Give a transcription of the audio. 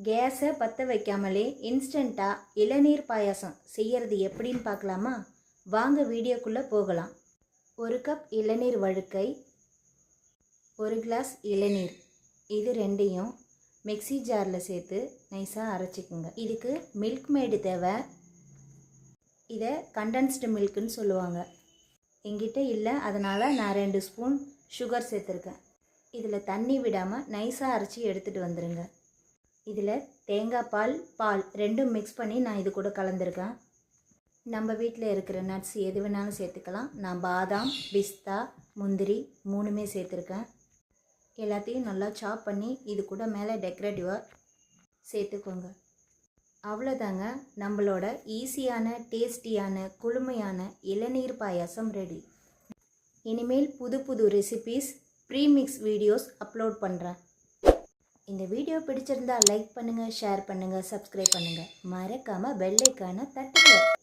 கேஸை பற்ற வைக்காமலே இன்ஸ்டண்ட்டாக இளநீர் பாயாசம் செய்கிறது எப்படின்னு பார்க்கலாமா? வாங்க வீடியோக்குள்ளே போகலாம். 1 கப் இளநீர் வழுக்கை, 1 கிளாஸ் இளநீர், இது ரெண்டையும் மிக்ஸி ஜாரில் சேர்த்து நைஸாக அரைச்சிக்குங்க. இதுக்கு மில்க் மேடு தேவை. இதை கண்டென்ஸ்டு மில்க்குன்னு சொல்லுவாங்க. என்கிட்ட இல்லை, அதனால் நான் 2 ஸ்பூன் சுகர் சேர்த்துருக்கேன். இதில் தண்ணி விடாமல் நைஸாக அரைச்சி எடுத்துகிட்டு வந்துடுங்க. இதில் தேங்காய் பால் ரெண்டும் மிக்ஸ் பண்ணி நான் இது கூட கலந்துருக்கேன். நம்ம வீட்டில் இருக்கிற நட்ஸ் எது வேணாலும் சேர்த்துக்கலாம். நான் பாதாம், பிஸ்தா, முந்திரி 3மே சேர்த்துருக்கேன். எல்லாத்தையும் நல்லா சாப் பண்ணி இது கூட மேலே டெக்கரேட்டிவாக சேர்த்துக்கோங்க. அவ்வளோதாங்க, நம்மளோட ஈஸியான டேஸ்டியான குளுமையான இளநீர் பாயாசம் ரெடி. இனிமேல் புது ரெசிபீஸ் ப்ரீமிக்ஸ் வீடியோஸ் அப்லோட் பண்ணுறேன். இந்த வீடியோ பிடிச்சிருந்தா லைக் பண்ணுங்கள், ஷேர் பண்ணுங்கள், சப்ஸ்கிரைப் பண்ணுங்கள். மறக்காமல் பெல் ஐக்கானை தட்டுங்க.